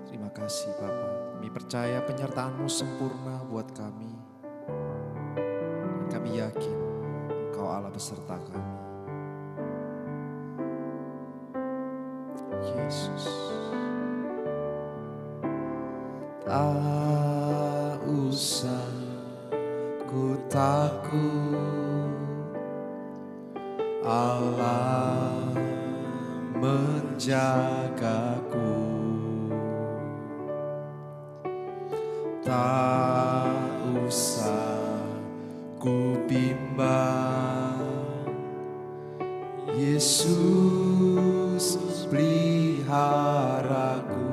Terima kasih Bapa, kami percaya penyertaan-Mu sempurna buat kami. Dan kami yakin Engkau Allah beserta kami. Yesus. Tak usah ku takut, Allah menjagaku. Tak usah ku bimbang, Yesus peliharaku.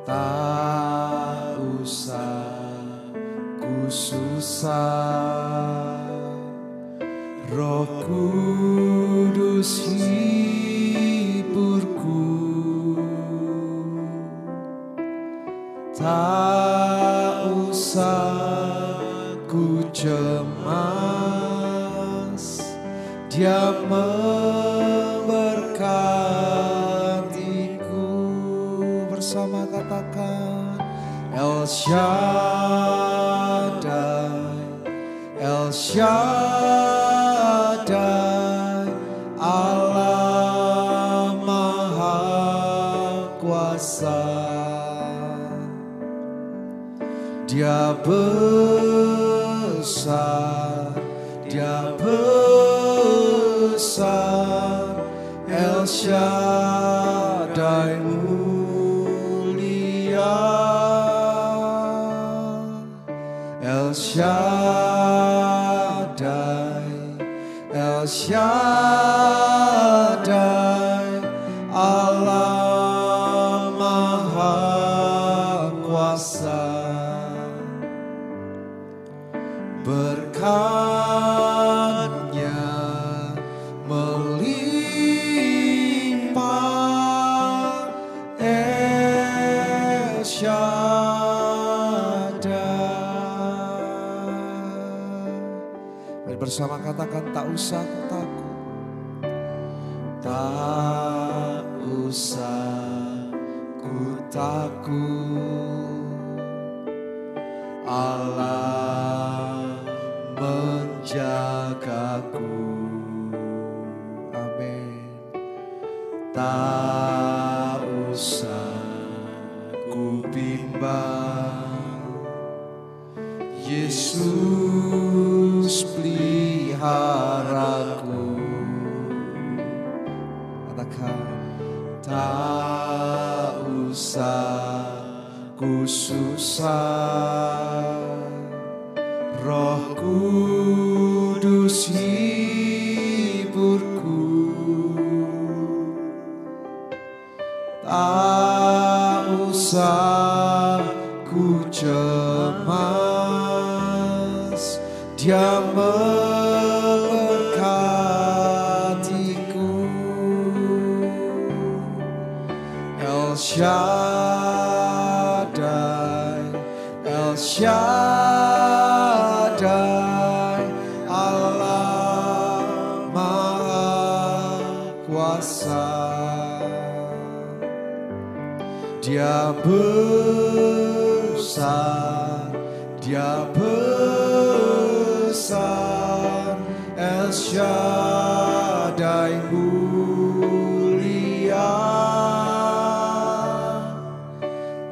Tak usah ku susah, Roh Kudus hiburku. Tak usah ku cemas, Dia memberkatiku. Bersama katakan El Shaddai, El Shaddai, Allah Maha Kuasa. Dia besar, Dia besar, El Shaddai mulia, El Shaddai, El Shaddai, Allah Maha Kuasa. Berkat-Nya melimpah, El Shaddai. Mari bersama katakan tak usah ku takut, tak usah ku takut, Allah menjagaku. Amin. Tak usah ku bimbang, Yesus peliharaku. Katakan tak usah ku susah, Roh Kudus hiburku. Tak usah ku cemas, Dia memberkatiku. El Shaddai, El Shaddai, Allah Maha Kuasa. Dia besar, Dia besar, El Shaddai mulia,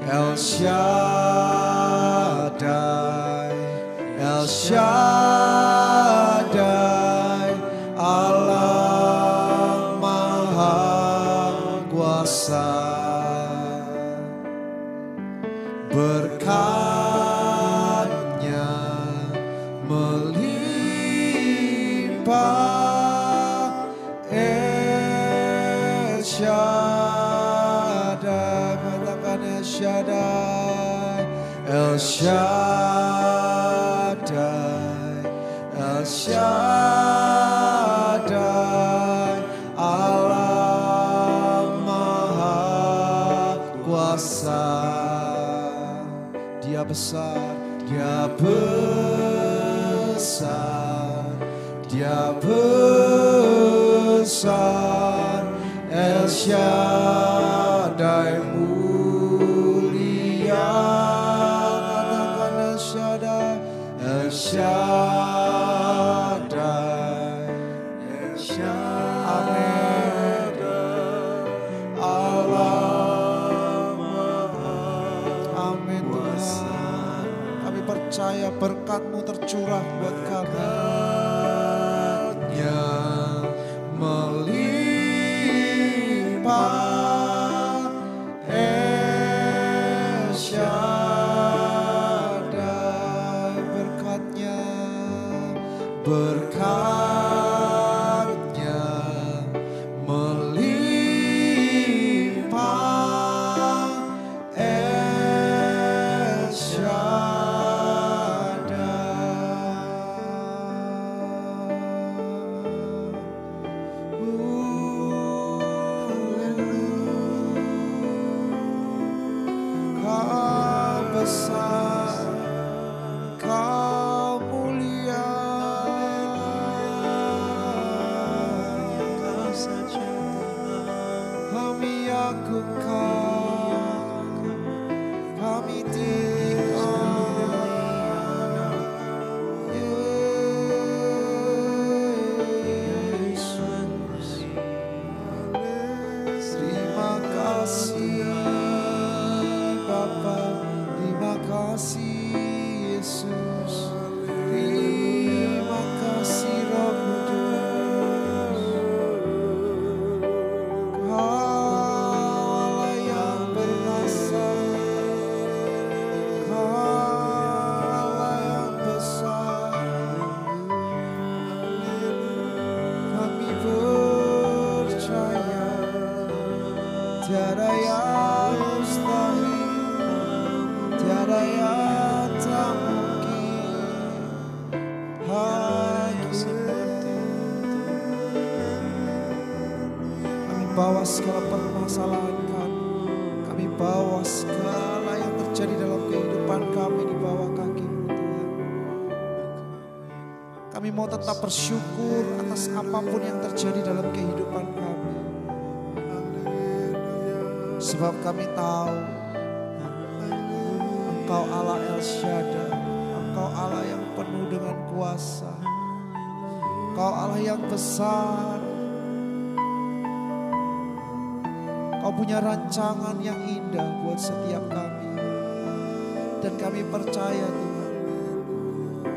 El Shaddai, El Shaddai, Allah Maha Kuasa. Berkat-Nya melimpah, El Shaddai. Katakan El Shaddai, El Shaddai, El Shaddai, Allah Maha Kuasa. Dia besar, Dia besar, Dia besar. besar, El Shaddai mulia. Katakan El Shaddai, El Shaddai, El Shaddai. Amin. Allah. Amin Tuhan. Kami percaya berkat-Mu tercurah buat kami. Yang melimpah, El Shaddai. Berkat-Nya, berkat-Nya melimpah, El Kau besar, Kau mulia, Kau saja kami agungkan, kami tinggikan, Yesus. Terima kasih Bapa, terima kasih Yesus, terima kasih Roh Kudus. Kau yang perkasa, Kau yang besar. Kami percaya tiada yang mustahil, tiada yang tak mungkin hanya kami bawa segala permasalahan kami, kami bawa segala yang terjadi dalam kehidupan kami di bawah kaki-Mu Tuhan. Kami mau tetap bersyukur atas apapun yang terjadi dalam kehidupan kami. Sebab kami tahu Engkau Allah El Shaddai, Engkau Allah yang penuh dengan kuasa, Engkau Allah yang besar. Kau punya rancangan yang indah buat setiap kami. Dan kami percaya Tuhan,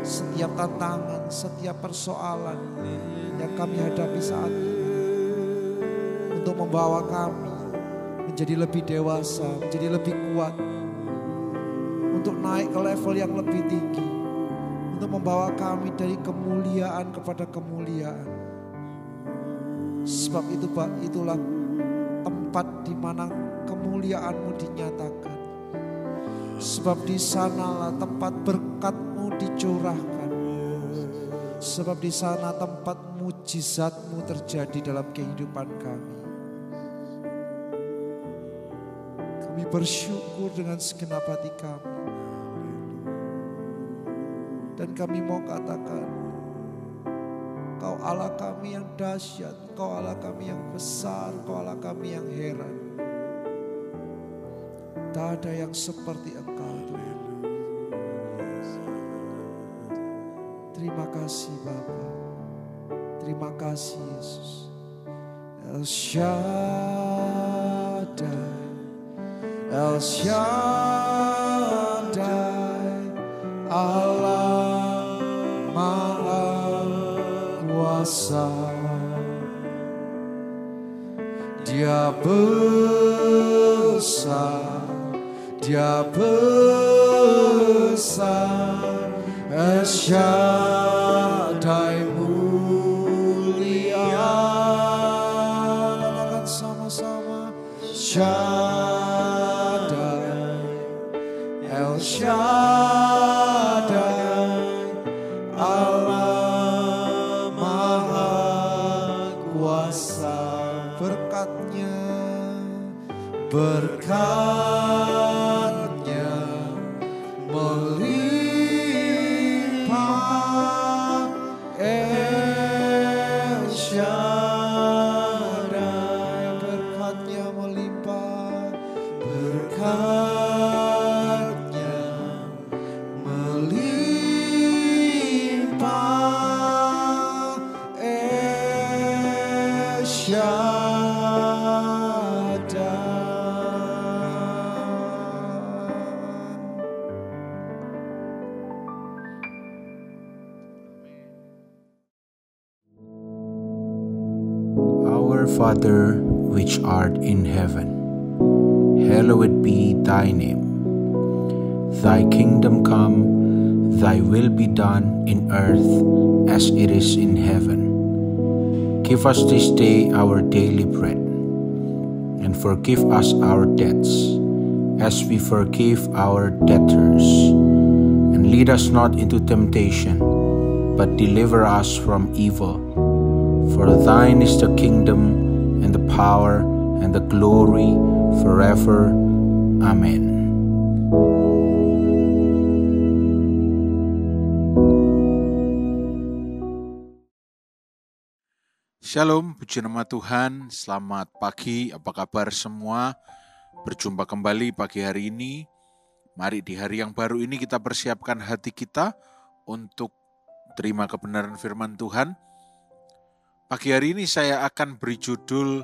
setiap tantangan, setiap persoalan yang kami hadapi saat ini untuk membawa kami menjadi lebih dewasa, menjadi lebih kuat, untuk naik ke level yang lebih tinggi, untuk membawa kami dari kemuliaan kepada kemuliaan. Sebab itulah tempat di mana kemuliaan-Mu dinyatakan. Sebab di sanalah tempat berkat-Mu dicurahkan. Sebab di sana tempat mujizat-Mu terjadi dalam kehidupan kami. Kami bersyukur dengan segenap hati kami. Dan kami mau katakan, Kau Allah kami yang dahsyat, Kau Allah kami yang besar, Kau Allah kami yang heran. Tak ada yang seperti Engkau Tuhan. Terima kasih Bapa, terima kasih Yesus. El Shaddai, El Shaddai, Allah Maha Kuasa. Dia besar, Dia besar, El Shaddai mulia. Katakan sama-sama, Shaddai, El Shaddai, Allah Maha Kuasa. Berkat-Nya, berkat-Nya melimpah, El Shaddai. Our Father, which art in heaven, hallowed be thy name. Thy kingdom come, thy will be done in earth as it is in heaven. Give us this day our daily bread, and forgive us our debts, as we forgive our debtors. And lead us not into temptation, but deliver us from evil. For thine is the kingdom, and the power, and the glory, forever. Amen. Shalom, puji nama Tuhan, selamat pagi, apa kabar semua? Berjumpa kembali pagi hari ini. Mari di hari yang baru ini kita persiapkan hati kita untuk terima kebenaran firman Tuhan. Pagi hari ini saya akan beri judul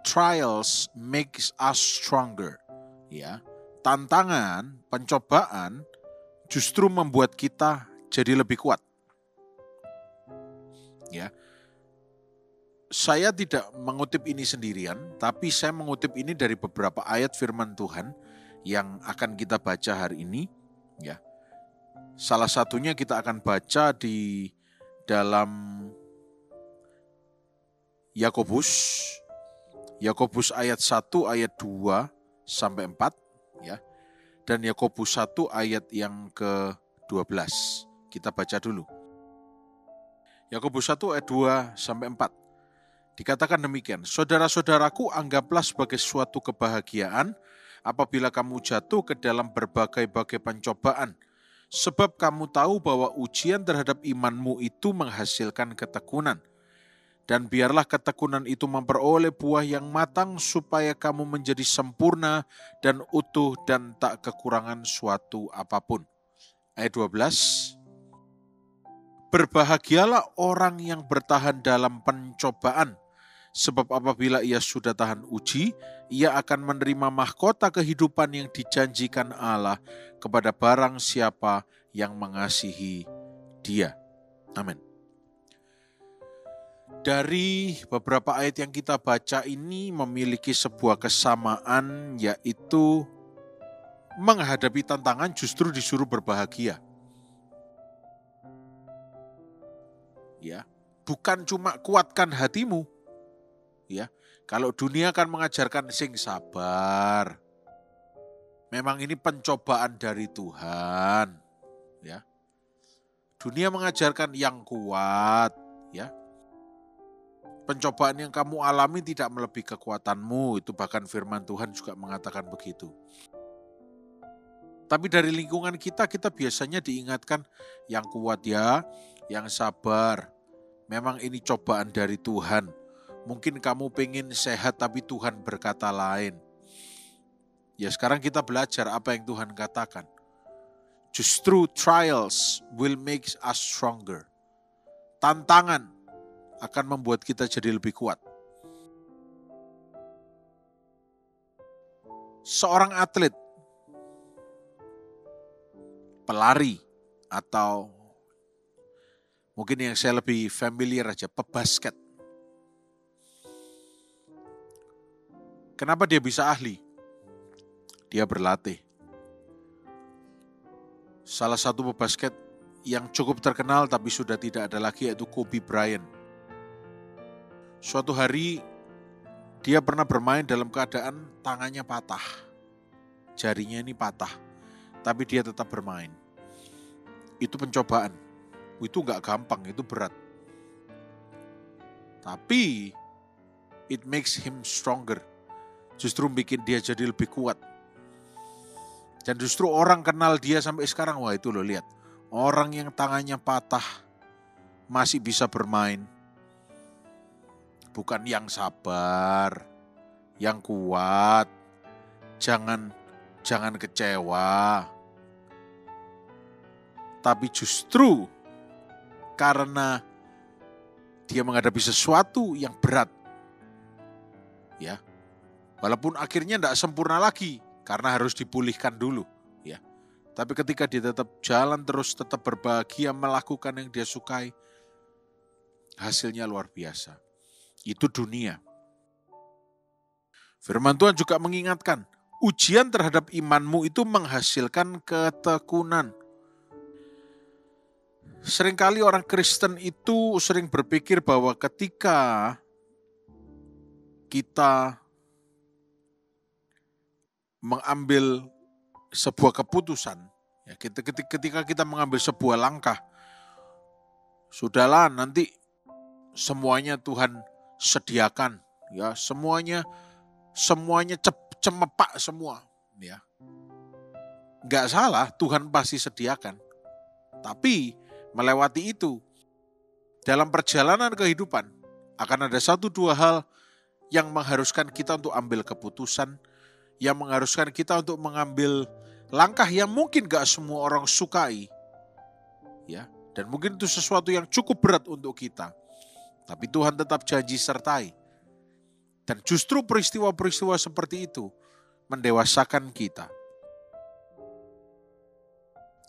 Trials Makes Us Stronger. Ya, tantangan, pencobaan justru membuat kita jadi lebih kuat. Ya. Saya tidak mengutip ini sendirian, tapi saya mengutip ini dari beberapa ayat firman Tuhan yang akan kita baca hari ini. Ya, salah satunya kita akan baca di dalam Yakobus ayat 1 ayat 2 sampai 4 ya. Dan Yakobus 1 ayat yang ke-12. Kita baca dulu. Yakobus 1 ayat 2 sampai 4. Dikatakan demikian, saudara-saudaraku, anggaplah sebagai suatu kebahagiaan apabila kamu jatuh ke dalam berbagai-bagai pencobaan. Sebab kamu tahu bahwa ujian terhadap imanmu itu menghasilkan ketekunan. Dan biarlah ketekunan itu memperoleh buah yang matang supaya kamu menjadi sempurna dan utuh dan tak kekurangan suatu apapun. Ayat 12. Berbahagialah orang yang bertahan dalam pencobaan. Sebab apabila ia sudah tahan uji, ia akan menerima mahkota kehidupan yang dijanjikan Allah kepada barang siapa yang mengasihi Dia. Amin. Dari beberapa ayat yang kita baca ini memiliki sebuah kesamaan, yaitu menghadapi tantangan justru disuruh berbahagia. Ya, bukan cuma kuatkan hatimu. Ya, kalau dunia kan mengajarkan sing sabar. Memang ini pencobaan dari Tuhan, ya. Dunia mengajarkan yang kuat, ya. Pencobaan yang kamu alami tidak melebihi kekuatanmu, itu bahkan firman Tuhan juga mengatakan begitu. Tapi dari lingkungan kita biasanya diingatkan yang kuat ya, yang sabar. Memang ini cobaan dari Tuhan. Mungkin kamu pengen sehat tapi Tuhan berkata lain. Ya, sekarang kita belajar apa yang Tuhan katakan. Justru trials will make us stronger. Tantangan akan membuat kita jadi lebih kuat. Seorang atlet, pelari, atau mungkin yang saya lebih familiar aja, pebasket. Kenapa dia bisa ahli? Dia berlatih. Salah satu pebasket yang cukup terkenal tapi sudah tidak ada lagi yaitu Kobe Bryant. Suatu hari dia pernah bermain dalam keadaan tangannya patah. Jarinya ini patah. Tapi dia tetap bermain. Itu pencobaan. Itu gak gampang, itu berat. Tapi it makes him stronger. Justru bikin dia jadi lebih kuat. Dan justru orang kenal dia sampai sekarang. Wah, itu loh, lihat. Orang yang tangannya patah masih bisa bermain. Bukan yang sabar, yang kuat. Jangan kecewa. Tapi justru karena dia menghadapi sesuatu yang berat, Ya. Walaupun akhirnya tidak sempurna lagi karena harus dipulihkan dulu, ya. Tapi ketika dia tetap jalan terus, tetap berbahagia melakukan yang dia sukai, hasilnya luar biasa. Itu dunia. Firman Tuhan juga mengingatkan, ujian terhadap imanmu itu menghasilkan ketekunan. Seringkali orang Kristen itu sering berpikir bahwa ketika kita mengambil sebuah keputusan, ya, ketika kita mengambil sebuah langkah, sudahlah nanti semuanya Tuhan sediakan, ya, semuanya cemepak semua, ya. Enggak salah, Tuhan pasti sediakan. Tapi melewati itu, dalam perjalanan kehidupan akan ada 1-2 hal yang mengharuskan kita untuk ambil keputusan, yang mengharuskan kita untuk mengambil langkah yang mungkin gak semua orang sukai, ya, dan mungkin itu sesuatu yang cukup berat untuk kita. Tapi Tuhan tetap janji sertai. Dan justru peristiwa-peristiwa seperti itu mendewasakan kita.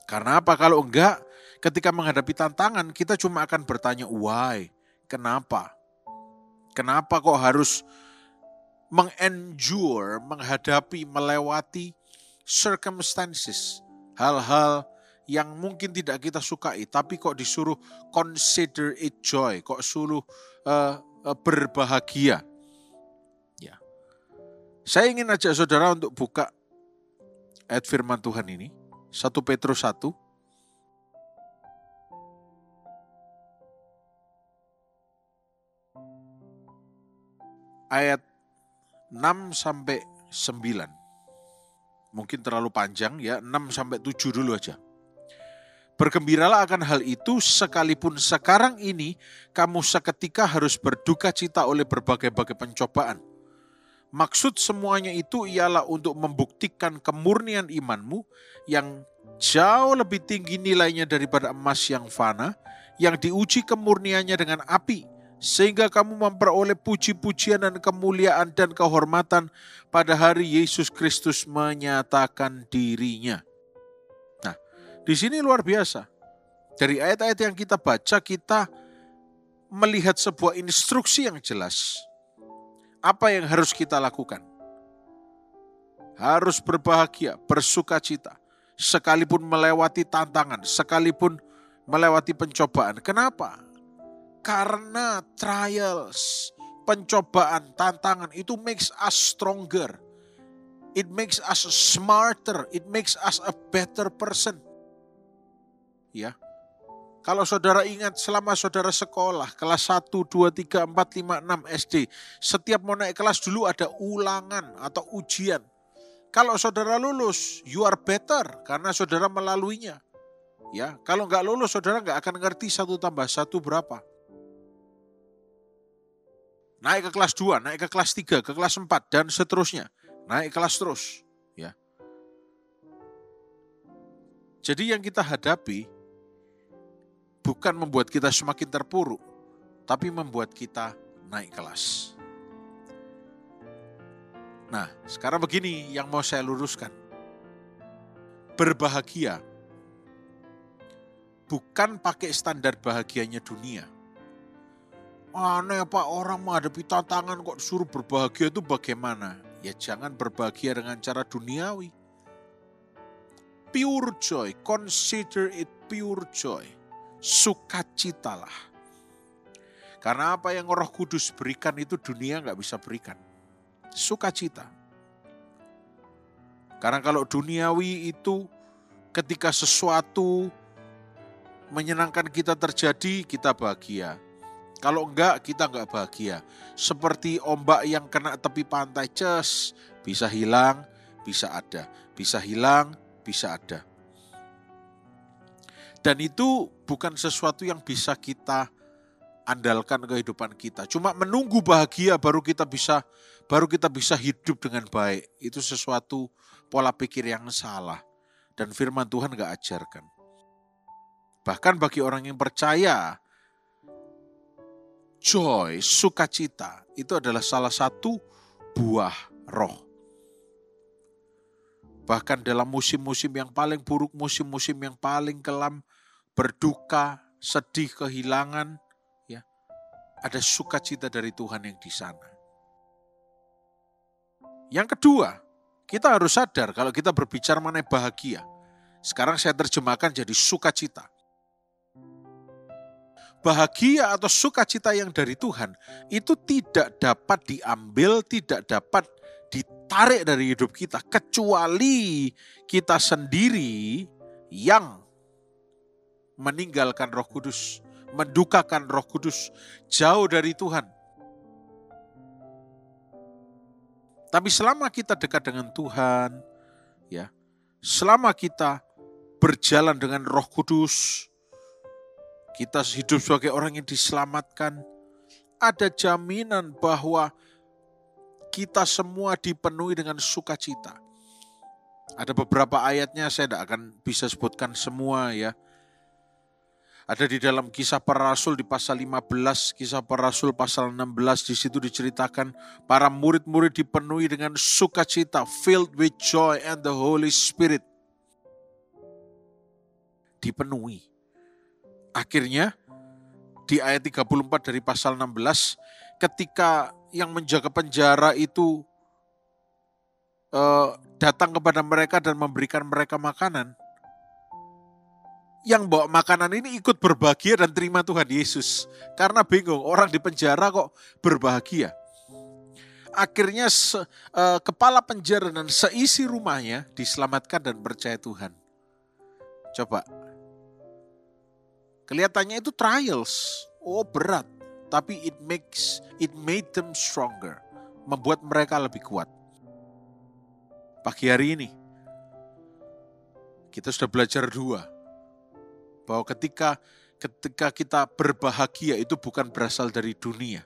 Karena apa? Kalau enggak, ketika menghadapi tantangan, kita cuma akan bertanya, why? Kenapa? Kenapa kok harus menghadapi, melewati circumstances, hal-hal yang mungkin tidak kita sukai, tapi kok disuruh consider it joy, kok suruh berbahagia. Ya. Saya ingin ajak saudara untuk buka ayat firman Tuhan ini, 1 Petrus 1. Ayat 6-9. Mungkin terlalu panjang ya, 6-7 dulu aja. Bergembiralah akan hal itu sekalipun sekarang ini kamu seketika harus berduka cita oleh berbagai-bagai pencobaan. Maksud semuanya itu ialah untuk membuktikan kemurnian imanmu yang jauh lebih tinggi nilainya daripada emas yang fana, yang diuji kemurniannya dengan api, sehingga kamu memperoleh puji-pujian dan kemuliaan dan kehormatan pada hari Yesus Kristus menyatakan dirinya. Nah, di sini luar biasa. Dari ayat-ayat yang kita baca, kita melihat sebuah instruksi yang jelas. Apa yang harus kita lakukan? Harus berbahagia, bersukacita, sekalipun melewati tantangan, sekalipun melewati pencobaan. Kenapa? Karena trials, pencobaan, tantangan itu makes us stronger. It makes us smarter. It makes us a better person. Ya. Kalau saudara ingat selama saudara sekolah, kelas 1, 2, 3, 4, 5, 6 SD, setiap mau naik kelas dulu ada ulangan atau ujian. Kalau saudara lulus, you are better karena saudara melaluinya. Ya, kalau nggak lulus, saudara nggak akan ngerti 1 tambah 1 berapa. Naik ke kelas 2, naik ke kelas 3, ke kelas 4, dan seterusnya. Naik kelas terus. Ya. Jadi yang kita hadapi bukan membuat kita semakin terpuruk, tapi membuat kita naik kelas. Nah, sekarang begini yang mau saya luruskan. Berbahagia bukan pakai standar bahagianya dunia. Aneh Pak, orang menghadapi tantangan kok disuruh berbahagia itu bagaimana? Ya jangan berbahagia dengan cara duniawi. Pure joy, consider it pure joy. Sukacitalah. Karena apa yang Roh Kudus berikan itu dunia gak bisa berikan. Sukacita. Karena kalau duniawi itu ketika sesuatu menyenangkan kita terjadi, kita bahagia. Kalau enggak, kita enggak bahagia. Seperti ombak yang kena tepi pantai, bisa hilang, bisa ada. Bisa hilang, bisa ada. Dan itu bukan sesuatu yang bisa kita andalkan kehidupan kita. Cuma menunggu bahagia baru kita bisa hidup dengan baik. Itu sesuatu pola pikir yang salah. Dan firman Tuhan enggak ajarkan. Bahkan bagi orang yang percaya, joy, sukacita, itu adalah salah satu buah roh. Bahkan dalam musim-musim yang paling buruk, musim-musim yang paling kelam, berduka, sedih, kehilangan, ya, ada sukacita dari Tuhan yang di sana. Yang kedua, kita harus sadar kalau kita berbicara mengenai bahagia. Sekarang saya terjemahkan jadi sukacita. Bahagia atau sukacita yang dari Tuhan itu tidak dapat diambil, tidak dapat ditarik dari hidup kita, kecuali kita sendiri yang meninggalkan Roh Kudus, mendukakan Roh Kudus, jauh dari Tuhan. Tapi selama kita dekat dengan Tuhan, ya, selama kita berjalan dengan Roh Kudus, kita hidup sebagai orang yang diselamatkan, ada jaminan bahwa kita semua dipenuhi dengan sukacita. Ada beberapa ayatnya, saya tidak akan bisa sebutkan semua ya. Ada di dalam Kisah Para Rasul di pasal 15, Kisah Para Rasul pasal 16, di situ diceritakan para murid-murid dipenuhi dengan sukacita, filled with joy and the Holy Spirit. Dipenuhi. Akhirnya di ayat 34 dari pasal 16, ketika yang menjaga penjara itu datang kepada mereka dan memberikan mereka makanan, yang bawa makanan ini ikut berbahagia dan terima Tuhan Yesus. Karena bingung, orang di penjara kok berbahagia. Akhirnya kepala penjara dan seisi rumahnya diselamatkan dan percaya Tuhan. Coba, kelihatannya itu trials, berat. Tapi it made them stronger, membuat mereka lebih kuat. Pagi hari ini, kita sudah belajar dua, bahwa ketika kita berbahagia itu bukan berasal dari dunia,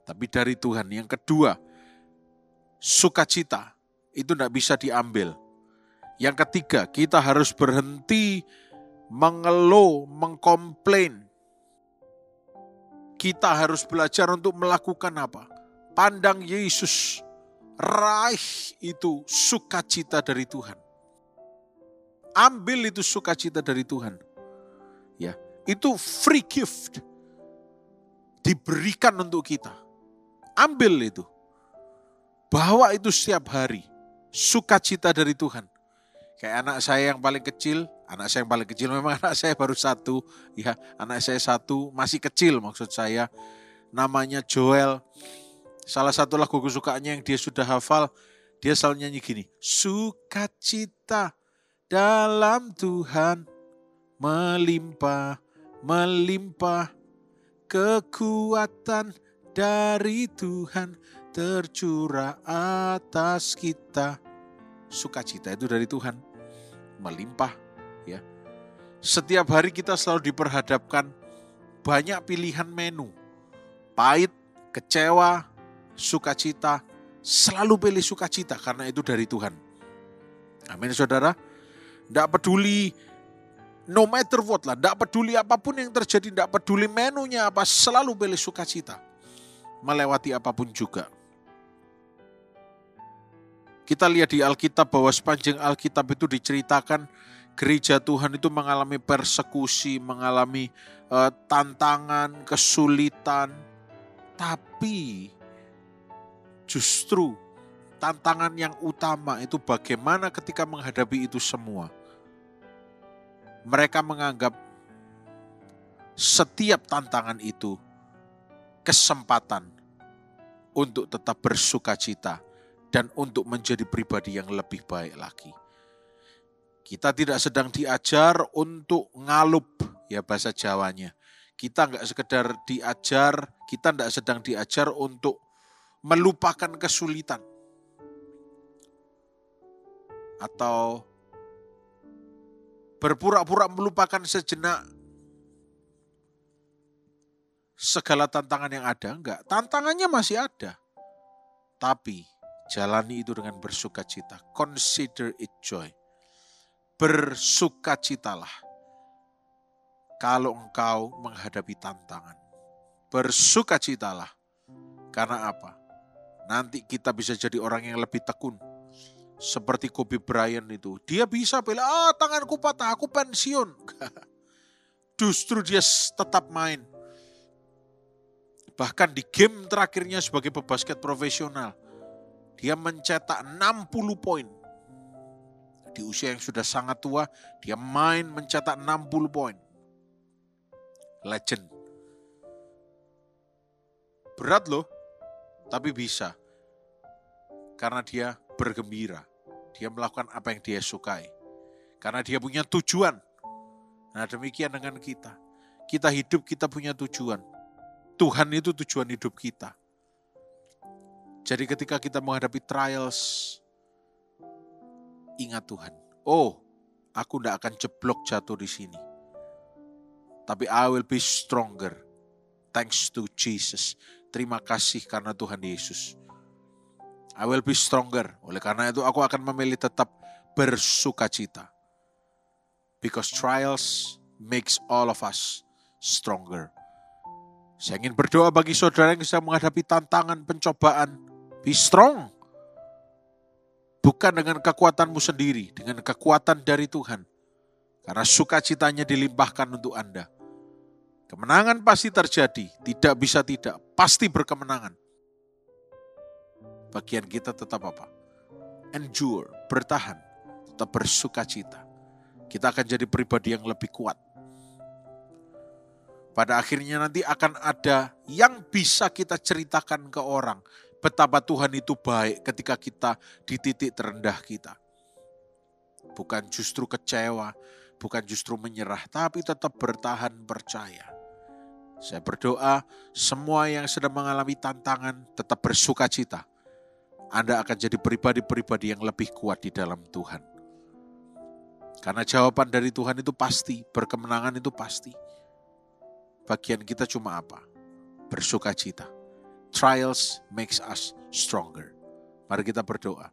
tapi dari Tuhan. Yang kedua, sukacita itu tidak bisa diambil. Yang ketiga, kita harus berhenti mengeluh, mengkomplain. Kita harus belajar untuk melakukan apa? Pandang Yesus, raih itu sukacita dari Tuhan. Ambil itu sukacita dari Tuhan. Ya, itu free gift. Diberikan untuk kita. Ambil itu. Bawa itu setiap hari. Sukacita dari Tuhan. Kayak anak saya yang paling kecil, memang anak saya baru satu, ya, anak saya satu, masih kecil maksud saya, namanya Joel. Salah satu lagu kesukaannya yang dia sudah hafal, dia selalu nyanyi gini, sukacita dalam Tuhan melimpah, melimpah, kekuatan dari Tuhan tercurah atas kita. Sukacita itu dari Tuhan, melimpah, ya. Setiap hari kita selalu diperhadapkan banyak pilihan menu. Pahit, kecewa, sukacita, selalu pilih sukacita karena itu dari Tuhan. Amin saudara. Tidak peduli no matter what lah, tidak peduli apapun yang terjadi, tidak peduli menunya apa, selalu pilih sukacita. Melewati apapun juga. Kita lihat di Alkitab bahwa sepanjang Alkitab itu diceritakan gereja Tuhan itu mengalami persekusi, mengalami tantangan, kesulitan. Tapi justru tantangan yang utama itu bagaimana ketika menghadapi itu semua. Mereka menganggap setiap tantangan itu kesempatan untuk tetap bersukacita dan untuk menjadi pribadi yang lebih baik lagi. Kita tidak sedang diajar untuk ngalup, ya bahasa Jawanya. Kita enggak sekedar diajar, kita enggak sedang diajar untuk melupakan kesulitan. Atau berpura-pura melupakan sejenak segala tantangan yang ada. Enggak, tantangannya masih ada. Tapi jalani itu dengan bersukacita. Consider it joy. Bersukacitalah kalau engkau menghadapi tantangan. Bersukacitalah. Karena apa? nanti kita bisa jadi orang yang lebih tekun. Seperti Kobe Bryant itu. Dia bisa bilang, tanganku patah, aku pensiun. Justru dia tetap main. Bahkan di game terakhirnya sebagai pebasket profesional, dia mencetak 60 poin. Di usia yang sudah sangat tua, dia main mencetak 60 poin. Legend. Berat loh, tapi bisa. Karena dia bergembira. Dia melakukan apa yang dia sukai. Karena dia punya tujuan. Nah, demikian dengan kita. Kita hidup, kita punya tujuan. Tuhan itu tujuan hidup kita. Jadi ketika kita menghadapi trials, ingat Tuhan. Aku tidak akan jeblok jatuh di sini. Tapi I will be stronger. Thanks to Jesus. Terima kasih karena Tuhan Yesus. I will be stronger. Oleh karena itu aku akan memilih tetap bersukacita. Because trials makes all of us stronger. Saya ingin berdoa bagi saudara yang sedang menghadapi tantangan, pencobaan. Be strong. Bukan dengan kekuatanmu sendiri, dengan kekuatan dari Tuhan. Karena sukacitanya dilimpahkan untuk Anda. Kemenangan pasti terjadi, tidak bisa tidak, pasti berkemenangan. Bagian kita tetap apa? Endure, bertahan, tetap bersukacita. Kita akan jadi pribadi yang lebih kuat. Pada akhirnya nanti akan ada yang bisa kita ceritakan ke orang. Betapa Tuhan itu baik ketika kita di titik terendah kita. Bukan justru kecewa, bukan justru menyerah, tapi tetap bertahan percaya. Saya berdoa semua yang sedang mengalami tantangan tetap bersukacita. Anda akan jadi pribadi-pribadi yang lebih kuat di dalam Tuhan. Karena jawaban dari Tuhan itu pasti, berkemenangan itu pasti. Bagian kita cuma apa? Bersukacita. Trials makes us stronger. Mari kita berdoa.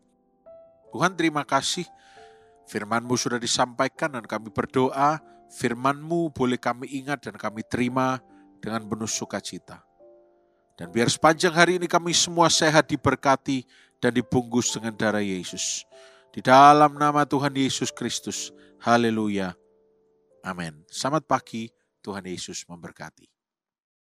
Tuhan, terima kasih. Firman-Mu sudah disampaikan dan kami berdoa. Firman-Mu boleh kami ingat dan kami terima dengan penuh sukacita. Dan biar sepanjang hari ini kami semua sehat, diberkati dan dibungkus dengan darah Yesus. Di dalam nama Tuhan Yesus Kristus. Haleluya. Amin. Selamat pagi. Tuhan Yesus memberkati.